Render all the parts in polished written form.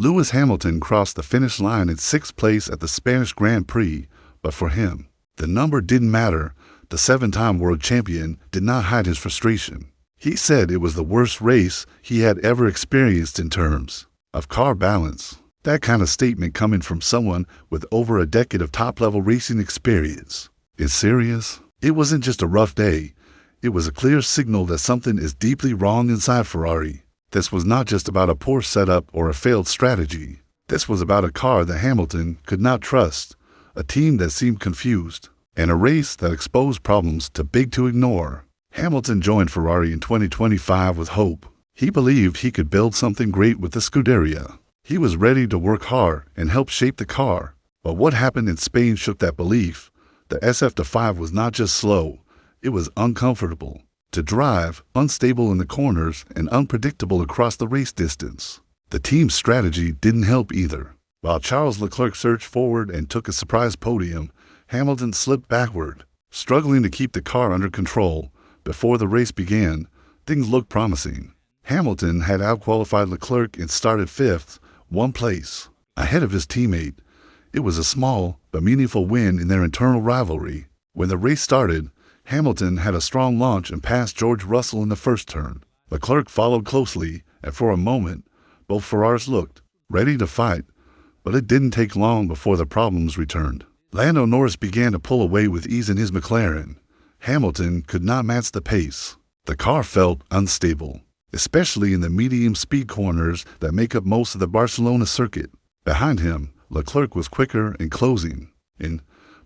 Lewis Hamilton crossed the finish line in sixth place at the Spanish Grand Prix, but for him, the number didn't matter. The seven-time world champion did not hide his frustration. He said it was the worst race he had ever experienced in terms of car balance. That kind of statement coming from someone with over a decade of top-level racing experience is serious. It wasn't just a rough day. It was a clear signal that something is deeply wrong inside Ferrari. This was not just about a poor setup or a failed strategy. This was about a car that Hamilton could not trust, a team that seemed confused, and a race that exposed problems too big to ignore. Hamilton joined Ferrari in 2025 with hope. He believed he could build something great with the Scuderia. He was ready to work hard and help shape the car. But what happened in Spain shook that belief. The SF5 was not just slow, it was uncomfortable to drive, unstable in the corners, and unpredictable across the race distance. The team's strategy didn't help either. While Charles Leclerc surged forward and took a surprise podium, Hamilton slipped backward. Struggling to keep the car under control, before the race began, things looked promising. Hamilton had outqualified Leclerc and started fifth, one place ahead of his teammate. It was a small but meaningful win in their internal rivalry. When the race started, Hamilton had a strong launch and passed George Russell in the first turn. Leclerc followed closely, and for a moment, both Ferraris looked ready to fight, but it didn't take long before the problems returned. Lando Norris began to pull away with ease in his McLaren. Hamilton could not match the pace. The car felt unstable, especially in the medium-speed corners that make up most of the Barcelona circuit. Behind him, Leclerc was quicker and closing.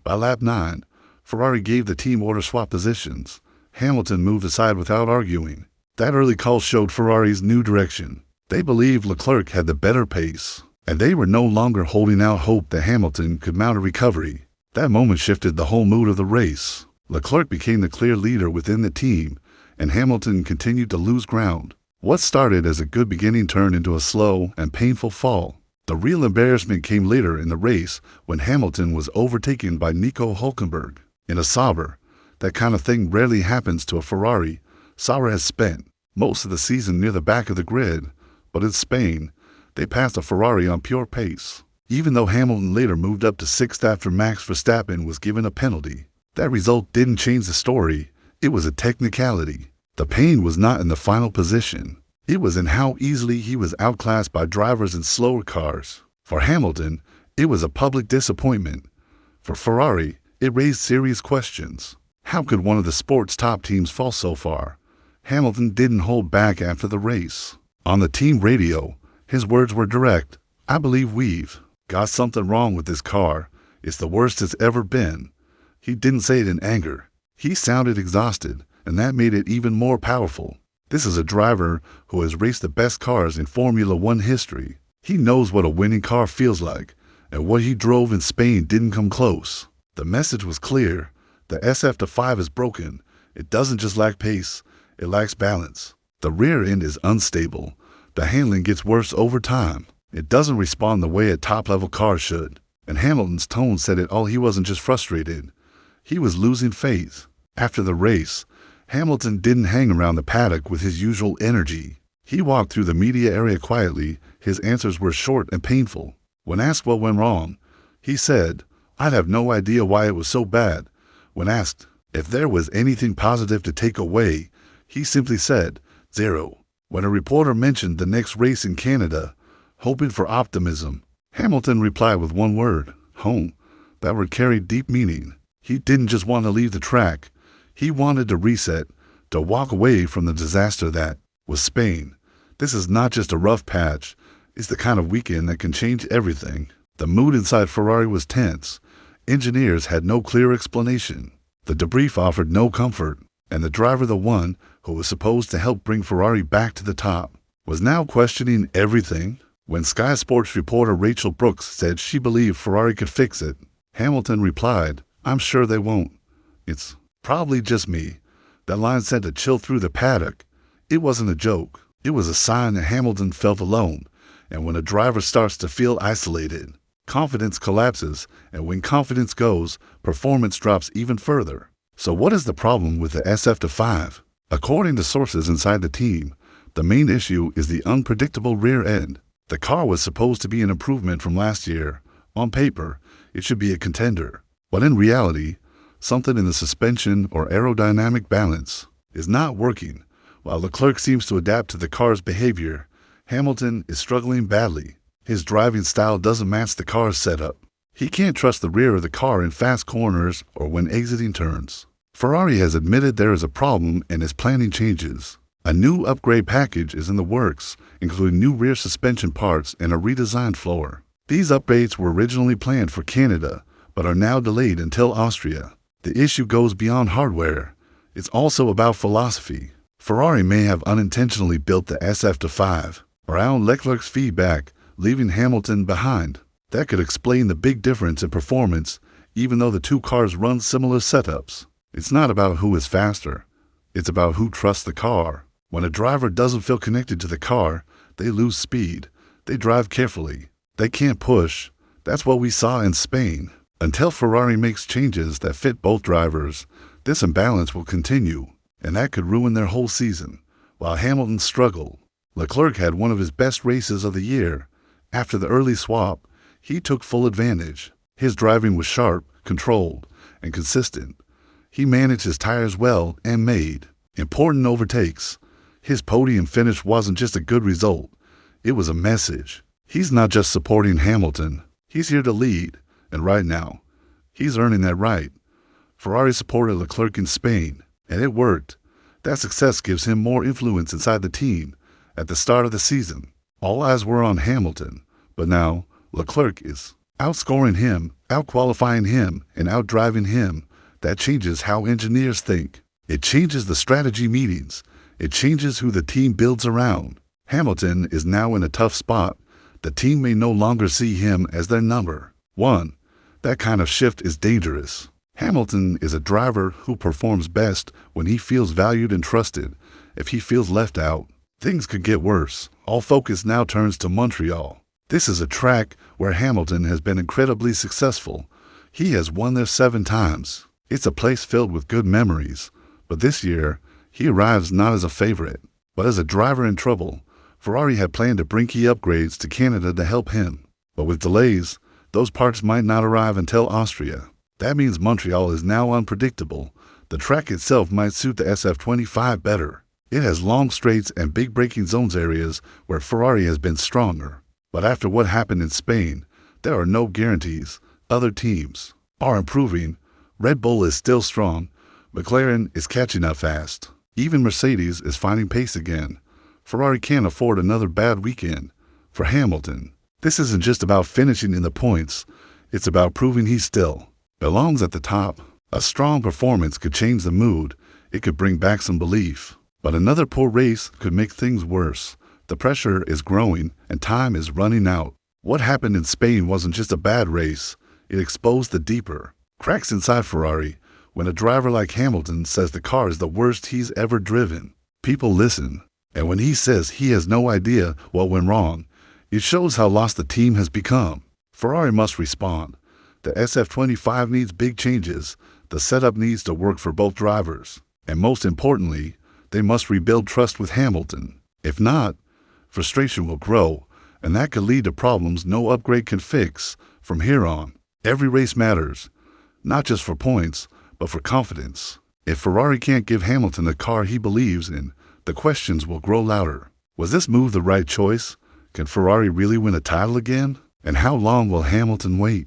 By lap 9, Ferrari gave the team order swap positions. Hamilton moved aside without arguing. That early call showed Ferrari's new direction. They believed Leclerc had the better pace, and they were no longer holding out hope that Hamilton could mount a recovery. That moment shifted the whole mood of the race. Leclerc became the clear leader within the team, and Hamilton continued to lose ground. What started as a good beginning turned into a slow and painful fall. The real embarrassment came later in the race when Hamilton was overtaken by Nico Hülkenberg. In a Sauber, that kind of thing rarely happens to a Ferrari. Sauber has spent most of the season near the back of the grid, but in Spain, they passed a Ferrari on pure pace. Even though Hamilton later moved up to sixth after Max Verstappen was given a penalty, that result didn't change the story. It was a technicality. The pain was not in the final position. It was in how easily he was outclassed by drivers in slower cars. For Hamilton, it was a public disappointment. For Ferrari, it raised serious questions. How could one of the sport's top teams fall so far? Hamilton didn't hold back after the race. On the team radio, his words were direct. "I believe we've got something wrong with this car. It's the worst it's ever been." He didn't say it in anger. He sounded exhausted, and that made it even more powerful. This is a driver who has raced the best cars in Formula One history. He knows what a winning car feels like, and what he drove in Spain didn't come close. The message was clear. The SF5 is broken. It doesn't just lack pace, it lacks balance. The rear end is unstable. The handling gets worse over time. It doesn't respond the way a top-level car should. And Hamilton's tone said it all. He wasn't just frustrated. He was losing faith. After the race, Hamilton didn't hang around the paddock with his usual energy. He walked through the media area quietly. His answers were short and painful. When asked what went wrong, he said, "I'd have no idea why it was so bad." When asked if there was anything positive to take away, he simply said, "Zero." When a reporter mentioned the next race in Canada, hoping for optimism, Hamilton replied with one word, "Home." That word carried deep meaning. He didn't just want to leave the track. He wanted to reset, to walk away from the disaster that was Spain. This is not just a rough patch. It's the kind of weekend that can change everything. The mood inside Ferrari was tense. Engineers had no clear explanation. The debrief offered no comfort. And the driver, the one who was supposed to help bring Ferrari back to the top, was now questioning everything. When Sky Sports reporter Rachel Brooks said she believed Ferrari could fix it, Hamilton replied, "I'm sure they won't. It's probably just me." That line sent a chill through the paddock. It wasn't a joke. It was a sign that Hamilton felt alone. And when a driver starts to feel isolated, confidence collapses, and when confidence goes, performance drops even further. So what is the problem with the SF5? According to sources inside the team, the main issue is the unpredictable rear end. The car was supposed to be an improvement from last year. On paper, it should be a contender. But in reality, something in the suspension or aerodynamic balance is not working. While Leclerc seems to adapt to the car's behavior, Hamilton is struggling badly. His driving style doesn't match the car's setup. He can't trust the rear of the car in fast corners or when exiting turns. Ferrari has admitted there is a problem and is planning changes. A new upgrade package is in the works, including new rear suspension parts and a redesigned floor. These upgrades were originally planned for Canada, but are now delayed until Austria. The issue goes beyond hardware. It's also about philosophy. Ferrari may have unintentionally built the SF5 around Leclerc's feedback, leaving Hamilton behind. That could explain the big difference in performance, even though the two cars run similar setups. It's not about who is faster. It's about who trusts the car. When a driver doesn't feel connected to the car, they lose speed. They drive carefully. They can't push. That's what we saw in Spain. Until Ferrari makes changes that fit both drivers, this imbalance will continue, and that could ruin their whole season. While Hamilton struggled, Leclerc had one of his best races of the year. After the early swap, he took full advantage. His driving was sharp, controlled, and consistent. He managed his tires well and made important overtakes. His podium finish wasn't just a good result, it was a message. He's not just supporting Hamilton, he's here to lead, and right now, he's earning that right. Ferrari supported Leclerc in Spain, and it worked. That success gives him more influence inside the team. At the start of the season, all eyes were on Hamilton, but now Leclerc is outscoring him, outqualifying him, and outdriving him. That changes how engineers think. It changes the strategy meetings. It changes who the team builds around. Hamilton is now in a tough spot. The team may no longer see him as their number one. That kind of shift is dangerous. Hamilton is a driver who performs best when he feels valued and trusted. If he feels left out, things could get worse. All focus now turns to Montreal. This is a track where Hamilton has been incredibly successful. He has won there 7 times. It's a place filled with good memories. But this year, he arrives not as a favorite, but as a driver in trouble. Ferrari had planned to bring key upgrades to Canada to help him. But with delays, those parts might not arrive until Austria. That means Montreal is now unpredictable. The track itself might suit the SF25 better. It has long straights and big braking zones areas where Ferrari has been stronger. But after what happened in Spain, there are no guarantees. Other teams are improving. Red Bull is still strong. McLaren is catching up fast. Even Mercedes is finding pace again. Ferrari can't afford another bad weekend. For Hamilton, this isn't just about finishing in the points. It's about proving he still belongs at the top. A strong performance could change the mood. It could bring back some belief. But another poor race could make things worse. The pressure is growing and time is running out. What happened in Spain wasn't just a bad race. It exposed the deeper cracks inside Ferrari. When a driver like Hamilton says the car is the worst he's ever driven, people listen. And when he says he has no idea what went wrong, it shows how lost the team has become. Ferrari must respond. The SF25 needs big changes. The setup needs to work for both drivers. And most importantly, they must rebuild trust with Hamilton. If not, frustration will grow, and that could lead to problems no upgrade can fix. From here on, every race matters, not just for points, but for confidence. If Ferrari can't give Hamilton a car he believes in, the questions will grow louder. Was this move the right choice? Can Ferrari really win a title again? And how long will Hamilton wait?